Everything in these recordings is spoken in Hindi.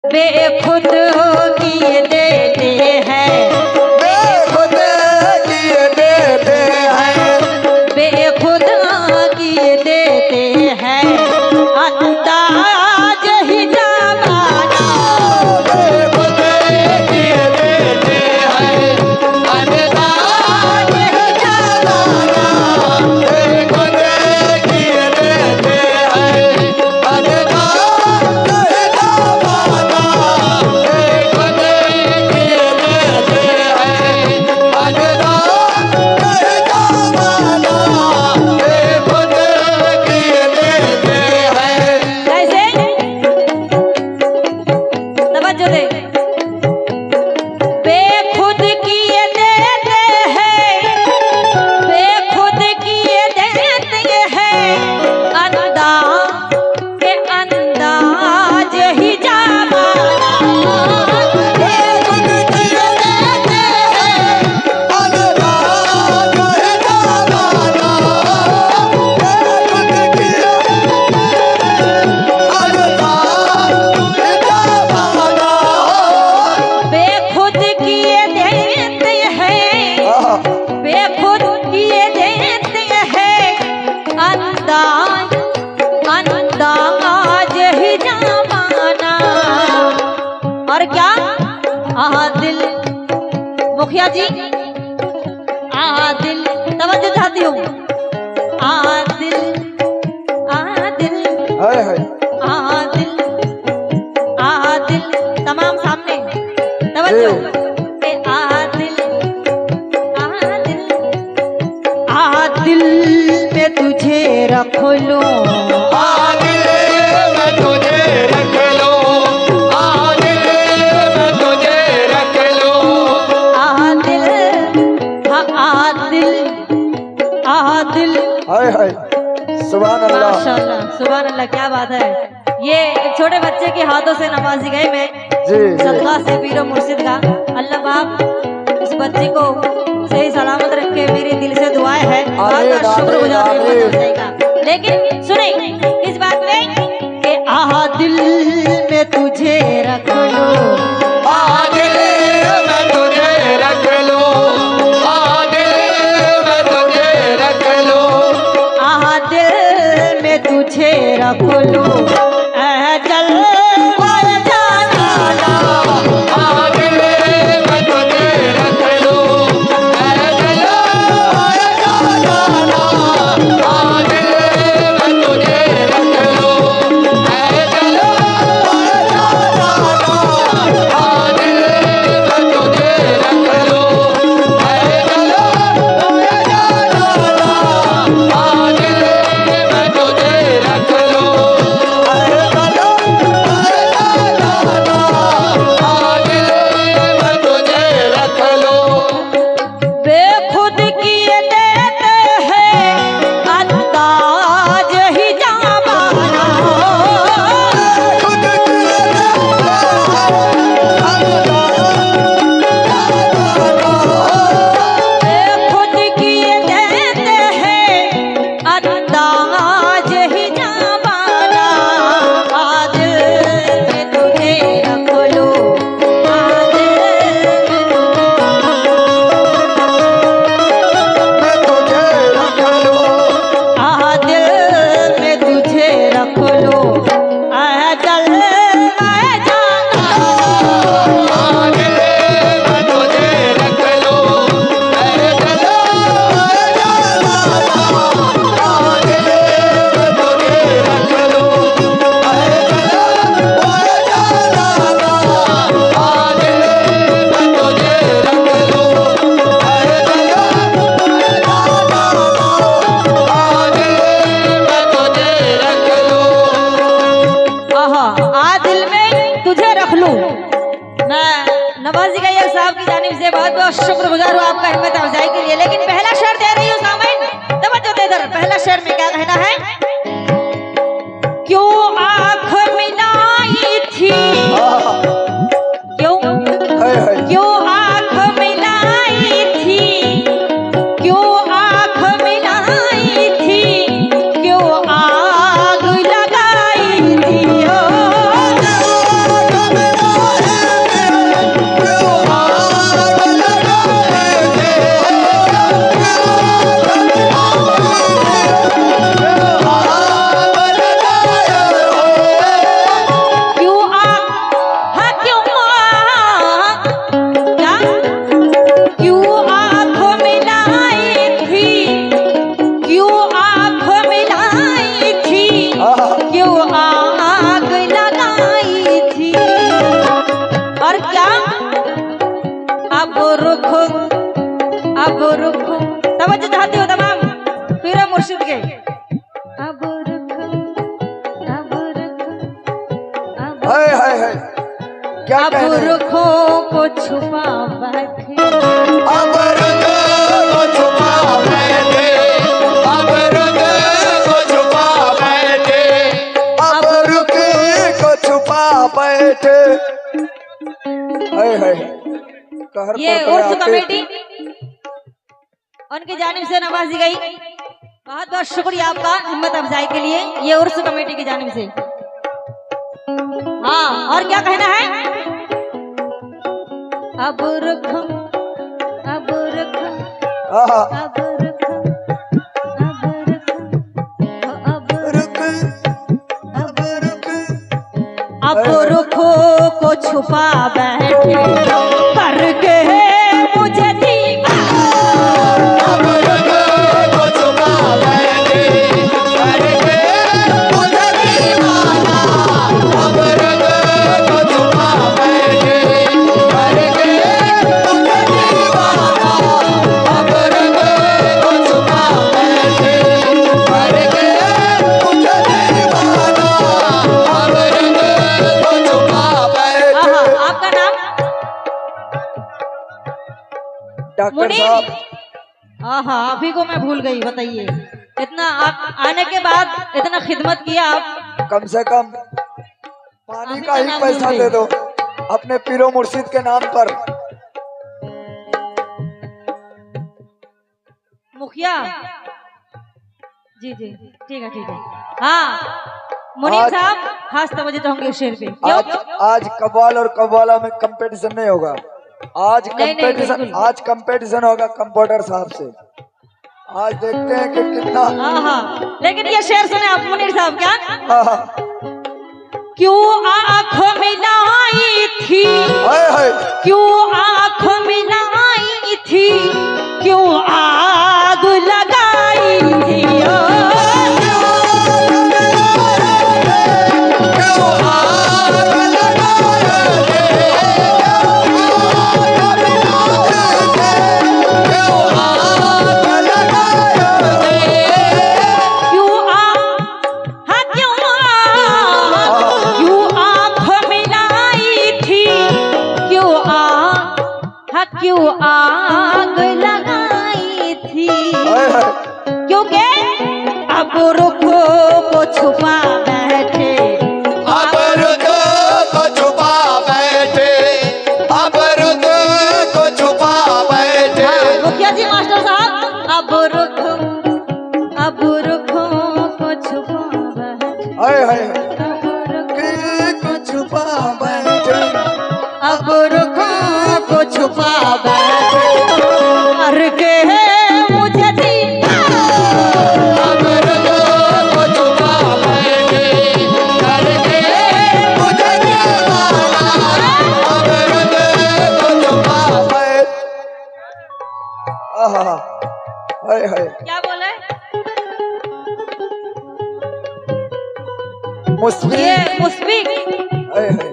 बेखुद किए देते हैं, बेखुद किए देते हैं, बेखुद किए देते हैं, अंदाज ही जमाना। बेखुद किए देते हैं, अंदाज ही जमाना। बेखुद किए देते हैं, अंदाज ही जमाना। बेखुद किए देते हैं, अंदाज ही जमाना। बेखुद किए देते हैं। कैसे? तवज्जो दे। बेखुद किए देते हैं, बेखुद किए देते हैं, अंदाज ही जमाना। बेखुद किए देते हैं, अंदाज ही जमाना। बेखुद किए अंदाज ही जमाना। बेखुद किए देते हैं, बेखुद किए देते हैं, अंदाज ही जमाना। और क्या? आदिल मुखिया जी, आदिल तवज्जो चाहती हूँ। आदिल आदिल हाय हाय आदिल आदिल तमाम सामने तवज्जो। ए आदिल आदिल आदिल में तुझे रख लूं, आदिल में तुझे रख लो, आदिल में तुझे रख लो। आदिल हाँ आदिल आदिल। हाय हाय सुभान अल्लाह। माशाल्लाह सुभान अल्लाह, क्या बात है। ये एक छोटे बच्चे के हाथों से नवाजी गए मैं जी जी सदका से पीरो मुर्शिद का। अल्लाह बाप इस बच्चे को सही सलामत रखे, मेरे दिल से दुआएं है। आमीन, शुक्रगुजार आमीन, आमीन। जाएगा। लेकिन सुने इस बात में कि दिल में तुझे रख लो, आदिल में तुझे रख लो, आदिल में तुझे रख लो। दिल में तुझे रख लो, अजल वाला जाना। आदिल में तुझे रख लो, आदिल जाना। आदिल में तुझे रख लो, आदिल जाना। आदिल में तुझे रख लो, आदिल जाना। आदिल में तुझे रख लो, आदिल में तुझे रख लो। बेखुद किए देते हैं, अंदाज ही जमाना। खुद किए बेखुद किए देते हैं, अंदाज ही जमाना। आदिल में तुझे रख लो, मैं तुझे रख लो, आदिल में तुझे रख लो, अजल में जाना। आदिल में तुझे रख लो, आदिल जाना। आदिल में तुझे रख लो, आदिल जाना। आदिल में तुझे रख लो, आदिल में तुझे रख लो। आहा, आदिल में तुझे रख लूं। मैं नवाजी गैयर साहब की जानिब से बहुत बहुत शुक्रगुजार हूँ आपका हिम्मत अफजाई के लिए। लेकिन पहला शेर दे रही हूँ सामईन, तवज्जो दे इधर। पहला शेर में क्या कहना है? क्यों आंख मिलाई थी, क्यों हाय हाय क्यों आंख मिलाई थी, क्यों आंख मिलाई थी, क्यों आग लगाई थी। ओ मुर्शिद के। अब रुक, अब रुक, अब हाय हाय हाय, क्या अब कह रहे हैं? रुखों को छुपा बैठे, अब रुख को छुपा बैठे, अब रुख को छुपा बैठे, अब रुक को छुपा बैठे। हाय हाय, कहर ये पर उर्स आके- कमेटी उनकी जानिब से नवाजी गई। बहुत बहुत शुक्रिया आपका हिम्मत अफजाई के लिए, ये उर्स कमेटी की जानिब से। हाँ, और क्या कहना है? अब रुखम, अब रुखम, हाँ, अब रुखम, अब रुखम, अब रुक, अब रुक, अब रुखों को छुपा बैठे करके मुझे दीवाना। अब रुख को छुपा बैठे, करके मुझे दीवाना, अब रुख को छुपा बैठे, करके मुझे दीवाना, अब रुख को छुपा बैठे, करके मुझे दीवाना, अब रुख को छुपा बैठे। आहा, आपका नाम? डॉक्टर मुनीर। साहब आहा, अभी को मैं भूल गई। बताइए, इतना आप आने के बाद इतना खिदमत किया आप। कम से कम पानी अभी का तो ही नाम पैसा भूल दे गई। दो अपने पीरो मुर्शिद के नाम पर। मुखिया जी जी, ठीक है ठीक है। हाँ, मुनीर आज- साहब खास तवज्जो चाहूंगी इस शेर पे। आज क्यों? आज कव्वाल और कव्वाला में कंपटीशन नहीं होगा। आज नहीं, कंपटीशन, बिल्कुल। आज कंपटीशन होगा कंप्यूटर साहब से। आज देखते हैं कि कितना। आहा, लेकिन ये शेर सुने आप मुनीर साहब क्या? आहा, क्यों आँख मिलाई थी, हाय हाय, क्यों आँख मिलाई थी, क्यों आग लगाई थी। ओ, क्यों हाँ क्यों आँख मिलाई थी, क्यों हाँ क्यों आग लगाई थी। हाय हाय, क्योंकि अब रुखों को छुपा बैठे, अब रुख को छुपा बैठे, अब रुख को छुपा बैठे। हाँ, मुखिया जी मास्टर साहब, अब रुखों को छुपा बैठे, हाय हाय, अब रुखों कि कुछ छुपा बैठे। अब रुखों को छुपा बैठे करके मुझे दीवाना। अब रुख को छुपा बैठे, करके मुझे दीवाना, अब रुख को छुपा बैठ। आहा, हाय हाय, क्या बोले? मुस्लिम। ये मुस्बिक हाय हाय,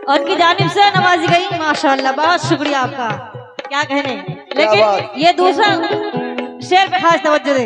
उनकी जानिब से नवाजी गई। माशाल्लाह, बहुत शुक्रिया आपका। क्या कहने, बात। लेकिन ये दूसरा शेर पे खास तवज्जो दे।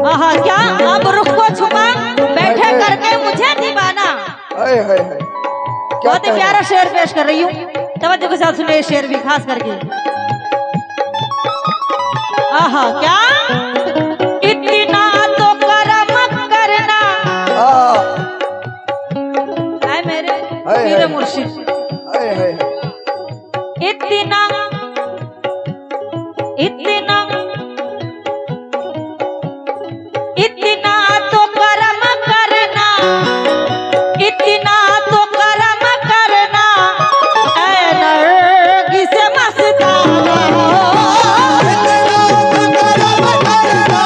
आहा, क्या अब रुख को छुपा बैठे करके मुझे दीवाना। हाय हाय हाय, क्या बहुत ही कह प्यारा शेर पेश कर रही हूँ, तवज्जो के साथ सुनिए शेर भी खास करके। आहा, क्या इतना तो करम करना है मेरे हाय, पीर हाय। मुर्शिद। हाय हाय, इतना इतना इतना तो करम करना, इतना तो करम करना, ऐ नरगिस मस्ताना। करम करना,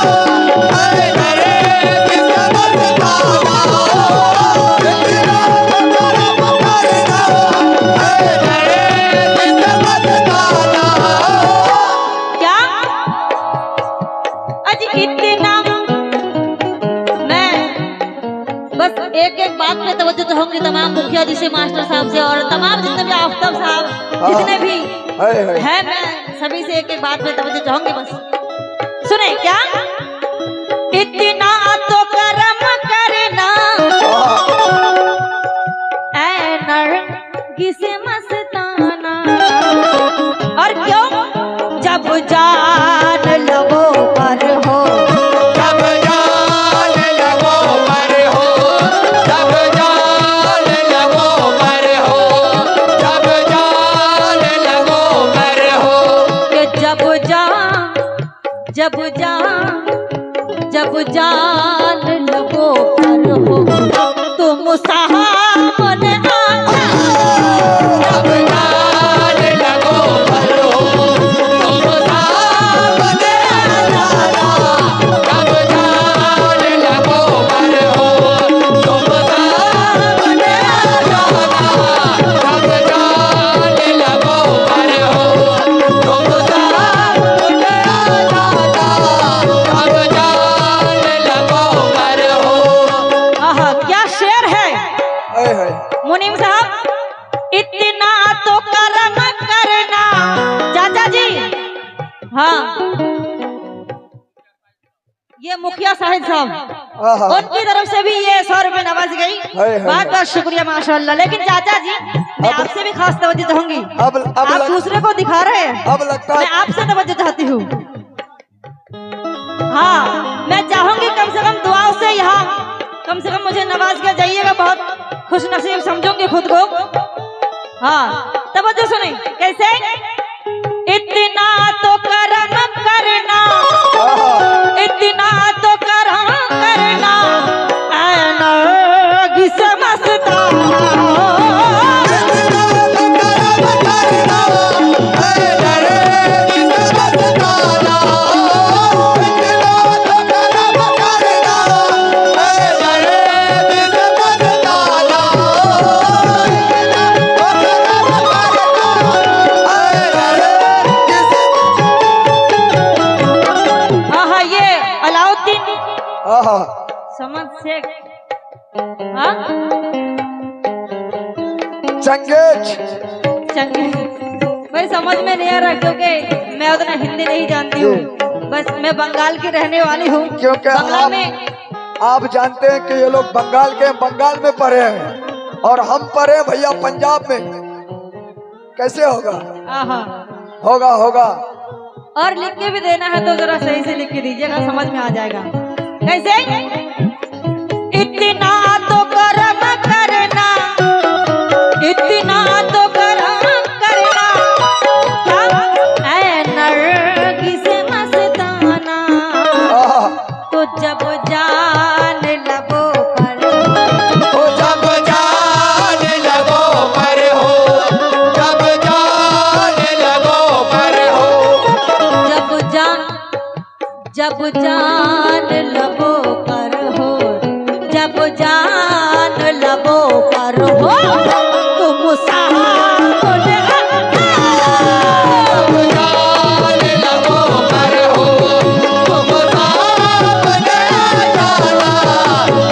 मुखिया जी से, मास्टर साहब से और तमाम जितने भी आफ्ताब साहब हाँ। जितने भी है है, मैं सभी से एक एक बात में तवज्जो चाहूंगी। बस सुने क्या, इतना तो करम करना ऐ नरगिस मस्ताना, और क्यों जब जान लबो पर हो, जब जान लबो पर हो, जब जान लबो पर हो, जब जान लबो पर हो, कि जब जान लबो पर हो, तुम सामने आना, जब जान लबो पर हो, तुम सामने आ जाना, जब जान लबो पर हो, तुम सामने आ जाना, जब जान लबो पर हो, तुम सामने आ जाना, जब जान लबो पर हो। आहा क्या शेर है है मुनीम साहब, इतना तो करम करना। चाचा जी, हाँ ये मुखिया साहिब साहब, हाँ उनकी तरफ से भी ये 100 रुपए नवाज गई, है। बहुत बहुत शुक्रिया माशाल्लाह। लेकिन चाचा जी मैं अब- आपसे भी खास तवज्जो चाहूंगी, अब आप दूसरे को दिखा रहे हैं, अब लगता मैं है आपसे तवज्जो चाहती हूँ। हाँ मैं चाहूंगी कम से कम दुआओं से यहाँ कम से कम मुझे नवाज कर जाइएगा, बहुत खुश नसीब समझूंगी खुद को। हाँ तवज्जो सुने कैसे, इतना तो करम करना, इतना तो करम करना ऐ नरगिस मस्ताना, हाँ ये अलाउद्दीन समझ शेख, हाँ चंगेज चंगे भाई समझ में नहीं आ रहा, क्योंकि मैं उतना हिंदी नहीं जानती हूँ, बस मैं बंगाल की रहने वाली हूँ। क्योंकि बंगाल में आप जानते हैं कि ये लोग बंगाल में पढ़े हैं और हम पढ़े हैं भैया पंजाब में। कैसे होगा? आहा, होगा और लिख के भी देना है तो जरा सही से लिख के दीजिएगा, समझ में आ जाएगा। कैसे, इतना तो करम करना, इतना तो करम करना, क्या ऐ नरगिस मस्ताना, तो जब जान लबो पर ओ जब जान लबो पर हो, जब जान लबो पर हो, जब जान लबो पर हो, जब जान लबो पर हो, तुम सामने जब जान लबो पर हो, तुम सामने आ जाना,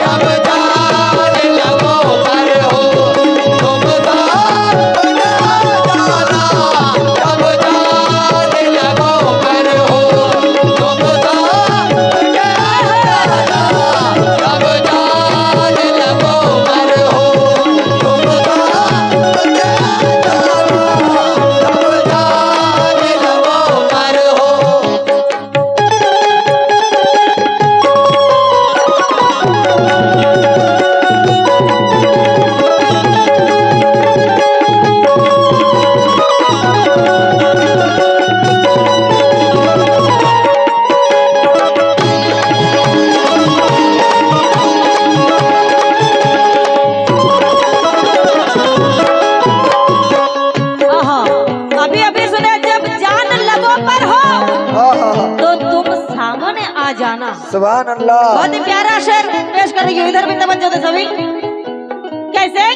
जब जान लबो पर हो, तुम सामने आ जाना, जब जान लबो पर हो, तुम सामने आ जाना, जब जान लबो पर हो, तुम सामने आ जाना, जब जान लबो पर हो। आहा, अभी अभी सुने, जब जान लबो पर हो तो तुम सामने आ जाना। सुभान अल्लाह। बहुत ही प्यारा शेर पेश कर रही हूँ, इधर भी तवज्जो दे सभी। कैसे,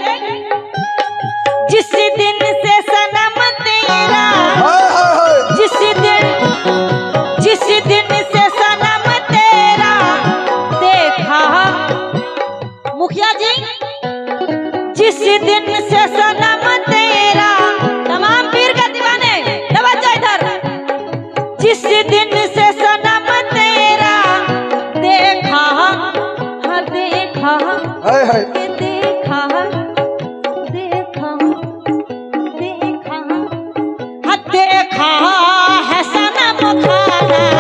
जिस दिन से सनम तेरा, जिस दिन से सनम तेरा देखा, मुखिया जी जिस दिन जिस दिन से सनम तेरा देखा, हाँ देखा, है ये देखा, देखा, देखा, हाँ देखा है सनम खाना।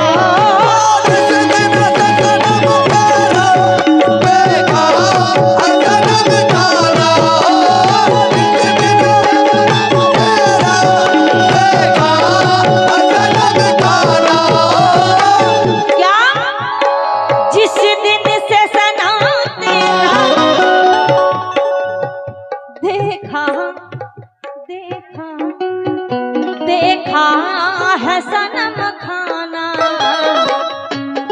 देखा, देखा, देखा है सनम खाना।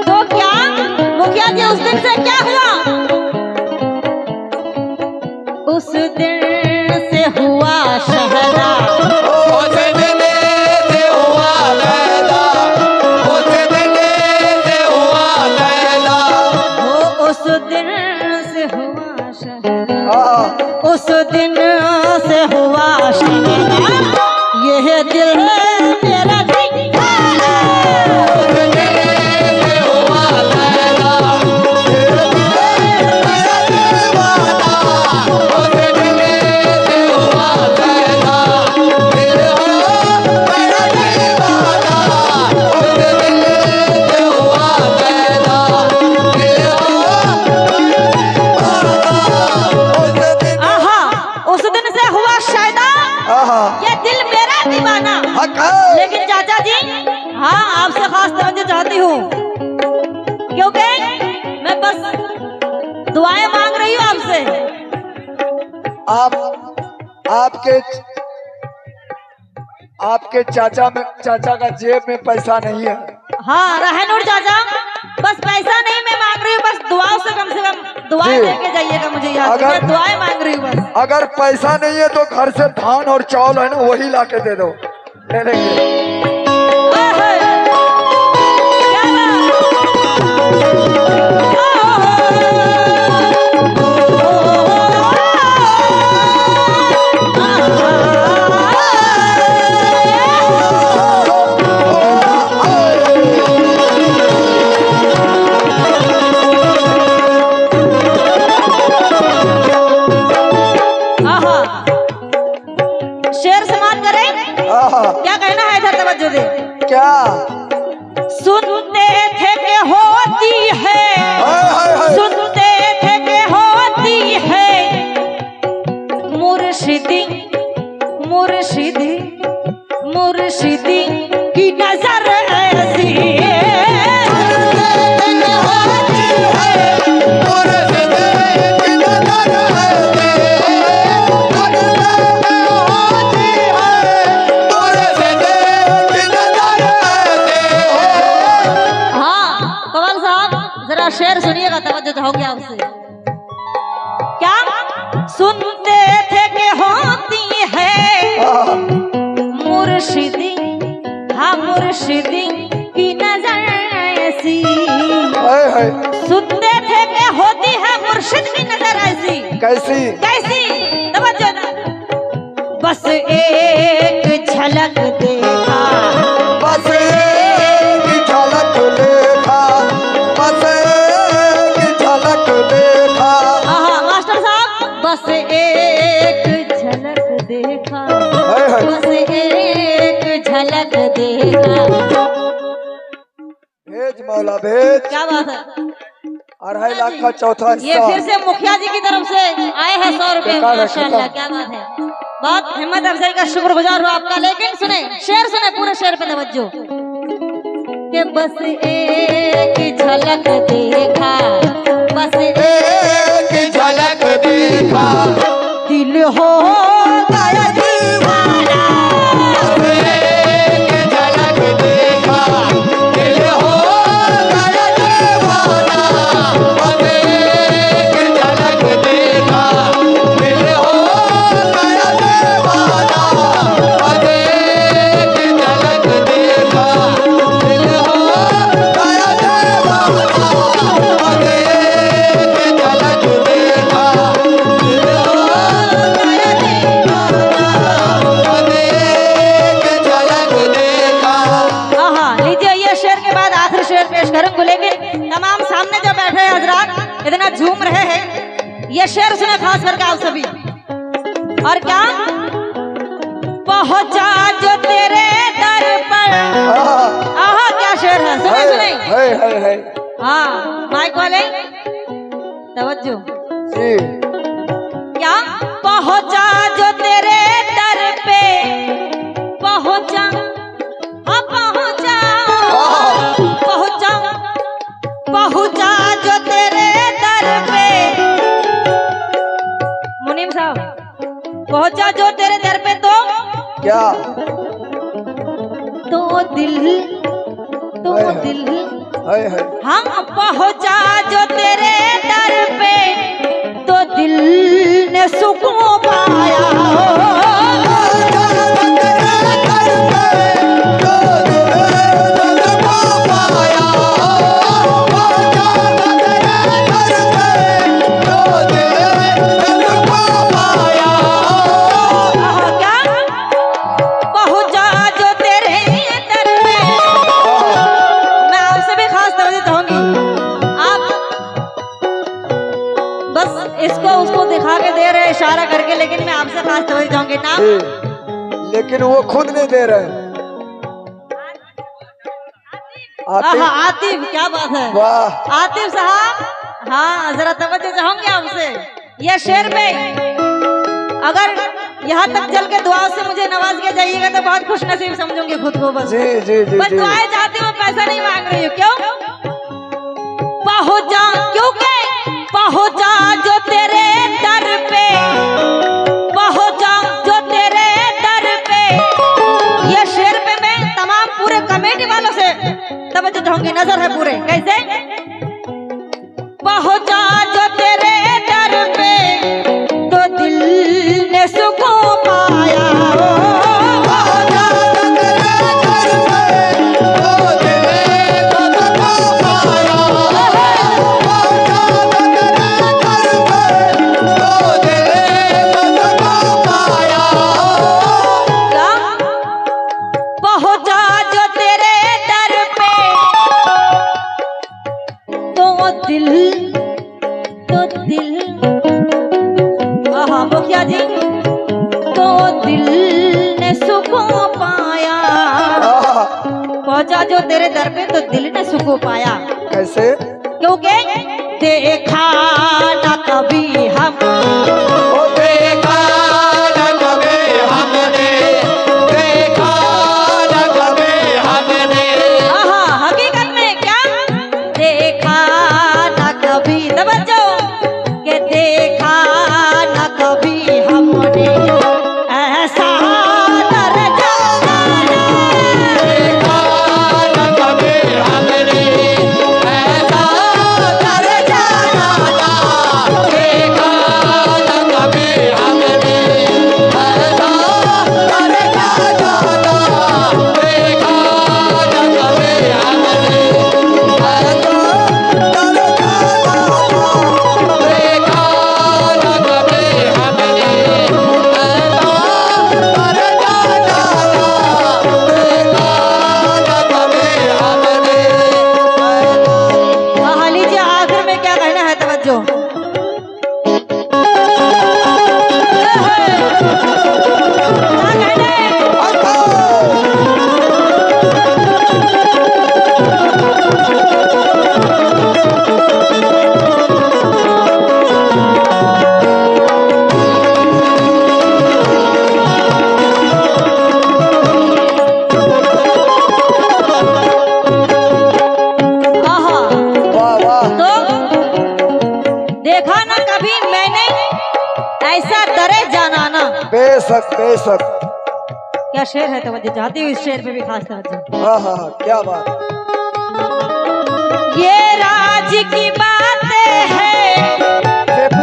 तो क्या मुखिया जी उस दिन से क्या हुआ? उस दिन से हुआ शहदा, उस दिन से हुआ पैदा, उस दिन से हुआ पैदा, उस दिन से हुआ शहदा, हाँ उस दिन से हुआ शहदा, यह दिल मेरा दीवाना। उस दिन से हुआ पैदा, मेरा दीवाना, उस दिन से हुआ पैदा, मेरा दीवाना, उस दिन से हुआ पैदा, आहा, उस दिन से हुआ शायदा, हाँ ये दिल मेरा दीवाना। हक है। लेकिन चाचा जी, हाँ आपसे खास तवज्जो चाहती हूँ, क्योंकि मैं बस दुआएं मांग रही हूँ आपसे। आपके चाचा का जेब में पैसा नहीं है। हाँ रहनुर चाचा, बस पैसा नहीं मैं मांग रही हूँ, बस दुआओं से कम दुआएं जी। देके जाइएगा मुझे यहाँ से। अगर- मैं दुआएं मांग रही हूँ बस। अगर पैसा नहीं है तो घर से धान और चावल है ना, वही ला के दे दो, ले लेंगे। ओहे, क्या शेर समाप्त करें? हाँ क्या कहना है? इधर तवज्जो दे। क्या? सुनते थे कि होती है, हाय। सुनते थे कि होती है मुर्शिदी, मुर्शिदी, मुर्शिदी की नजर ऐसी है। शेर सुनिएगा, तवज्जो चाहोगे आपसे। क्या सुनते थे कि होती है मुर्शिदी, हाँ मुर्शिदी की नजर ऐसी। हाय। सुनते थे कि होती है मुर्शिद की नजर ऐसी। कैसी? कैसी? तवज्जो ना। बस एक झलक देखा, बस एक झलक देखा, बस एक झलक देखा। हाँ मास्टर साहब, बस एक झलक देखा, हाय। बस एक झलक देखा। भेज मौला भेज। क्या बात है? 2.5 लाख का चौथा ये हिस्सा। फिर से मुखिया जी की तरफ से आए हैं 100 रुपए। बेकार है, माशाल्लाह, खत्म। क्या बात है। बहुत हिम्मत अफजाई का शुक्रगुजार हूँ आपका। लेकिन सुने शेर, सुने पूरे शेर पे तवज्जो। कि बस एक झलक देखा, बस एक झलक देखा, दिल हो गया दीवाना। एक झलक देखा, दिल हो गया दीवाना। एक झलक देखा, दिल हो गया दीवाना। एक झलक देखा, दिल हो गया दीवाना। एक झलक देखा, दिल हो गया दीवाना। इतना झूम रहे हैं, ये शेर सुने खास करके आप सभी। और क्या पहुंचा जो तेरे दर पर, आहा क्या शेर है, सुने सुने। है हाँ माइक वाले तवज्जो। जी क्या पहुंचा जो तेरे दर पे, पहुंचा हाँ पहुंचा, पहुंचा पहुंचा जो तेरे दर पे, मुनीम साहब पहुंचा जो तेरे दर पे तो क्या तो दिल है हम पहुंचा जो तेरे दर पे तो दिल ने सुकून पाया। इसको उसको दिखा के दे रहे इशारा करके, लेकिन मैं आपसे खास तवज्जो चाहूंगी ना, लेकिन वो खुद नहीं दे रहे। आतिफ, क्या बात है, वाह आतिफ साहब। हाँ जरा तवज्जो चाहूंगी आपसे, ये शेर में अगर यहाँ तक चल के दुआ से मुझे नवाज के जाइएगा तो बहुत खुश नसीब समझूंगी खुद को। बस जी जी जी बस दुआएं चाहती हूँ, पैसा नहीं मांग रही हूँ। क्यों पहुंचा, क्योंकि पहुंचा जो तेरे दर पे, पहुंचा जो तेरे दर पे। ये शेर पे मैं तमाम पूरे कमेटी वालों से तवज्जो चाहूंगी, नजर है पूरे। कैसे पहुंचा जो तेरे दर पे तो दिल ने सुकून पाया। मुखिया जी तो दिल ने सुकून पाया, पहुंचा जो तेरे दर पे तो दिल ने सुकून पाया। कैसे? क्योंकि देखा न कभी हम, देखा न कभी हमने, देखा न कभी हमने। हकीकत में क्या देखा न कभी, तवज्जो के देखा न कभी हमने ऐसा दर्जा, देखा न कभी हमने ऐसा दर्जा, देखा न कभी हमने ऐसा दर्जा, देखा न कभी हमने ऐसा लीजिए आखिर में क्या कहना है, तवज्जो। देखा ना कभी मैंने ऐसा दरे जानाना। बेशक बेशक, क्या शेर है, तवज्जो चाहती हूँ इस शेर पे भी खास तवज्जो। हाँ क्या बात। ये राज की बातें हैं,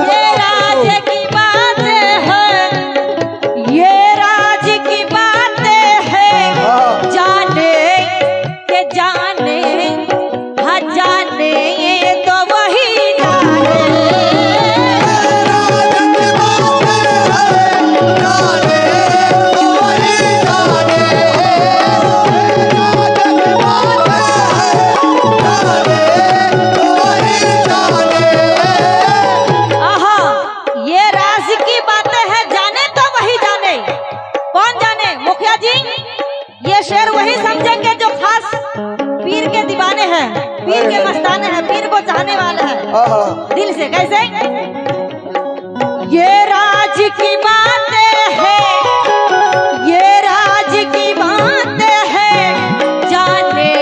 ये राज की बातें हैं, ये राज की बातें हैं। जाने के जाने, हाँ जाने तो वही जाने। जाने के जो खास पीर के दीवाने हैं, पीर के मस्ताने हैं, पीर को चाहने वाले हैं हाँ दिल से। कैसे? ये राज की बातें हैं, ये राज की बातें हैं, जाने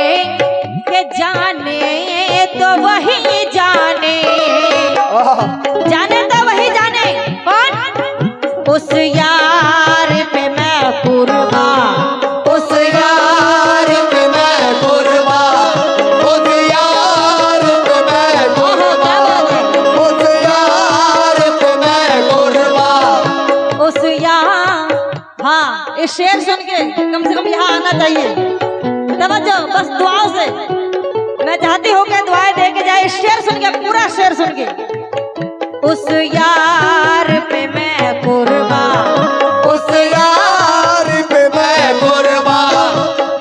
तो वही जाने, जाने तो वही जाने। कौन? उस यार पे मैं कुर्बान, उस यार पे मैं कुर्बान, उस यार पे मैं कुर्बान, उस यार पे मैं कुर्बान। उस यार, हाँ ये शेर सुन के कम से कम यहाँ आना चाहिए। तवज्जो, बस दुआओं से मैं चाहती हूँ कि दुआएं दे के जाए। शेर सुन के, पूरा शेर सुन के। उस यार पे मैं कुर्बान, उस यार पे मैं कुर्बान,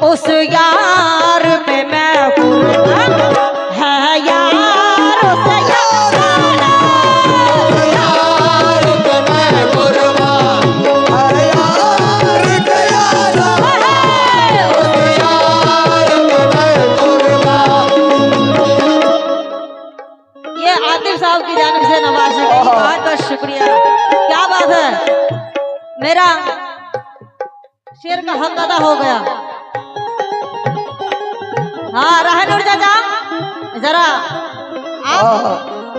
उस यार पे मैं कुर्बान, है यार उस यार, उस यार पे मैं कुर्बान, है यार के यारा, उस यार पे मैं कुर्बान। ये आतिफ साहब की जानिब से नवाजा गई, बहुत बहुत शुक्रिया। क्या बात है, मेरा शेर का हक अदा हो गया। हाँ रहनुर चाचा, जरा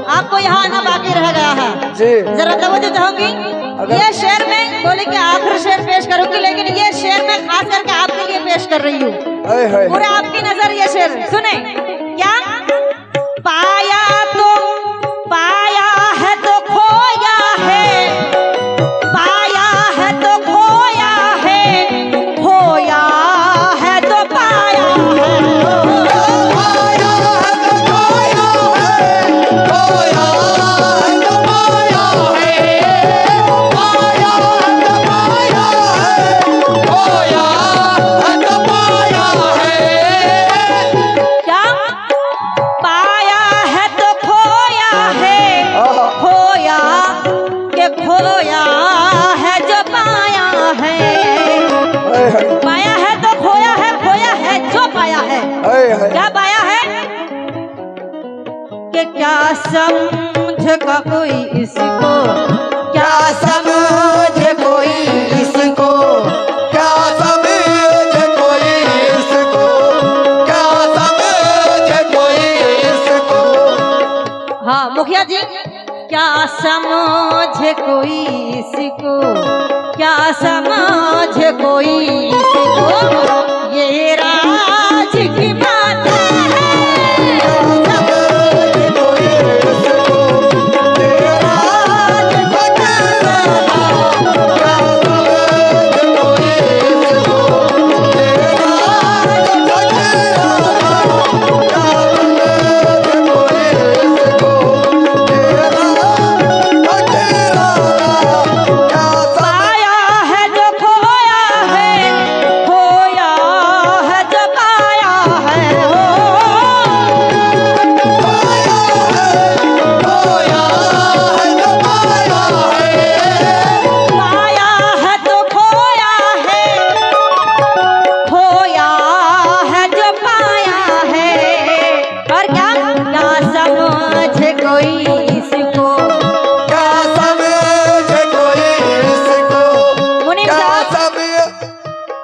आपको यहाँ आना बाकी रह गया है जी। जरा तवज्जो चाहूंगी। ये शेर में बोले कि आखिरी शेर पेश करूंगी, लेकिन ये शेर मैं खास करके आपके लिए पेश कर रही हूँ। पूरा आपकी नजर ये शेर सुने। क्या? पाया है तो खोया है, पाया है तो खोया है, खोया है तो पाया है, पाया है तो खोया है, खोया है तो पाया है, पाया है तो पाया है, खोया है तो पाया है। क्या? पाया है तो खोया है, खोया के खोया है जो पाया है, पाया है तो खोया है जो पाया है। क्या पाया है? कि क्या समझ का कोई इसको, क्या समझ कोई इसको, क्या समझ कोई इसको, क्या समझ कोई इसको। हाँ मुखिया जी, क्या समझ कोई इसको, क्या समझ कोई इसको, ये राज की बात है। पाया है जो खोया है, खोया है जो पाया है, पाया है तो खोया है, खोया है जो पाया है। और क्या? क्या समझ कोई इसको, क्या समझ कोई इसको, मुनीम क्या साहब,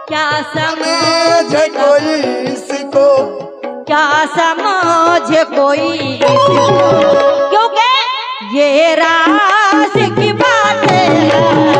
क्या समझ कोई इसको। क्या समझ कोई इसको, क्योंकि ये राज की बातें हैं।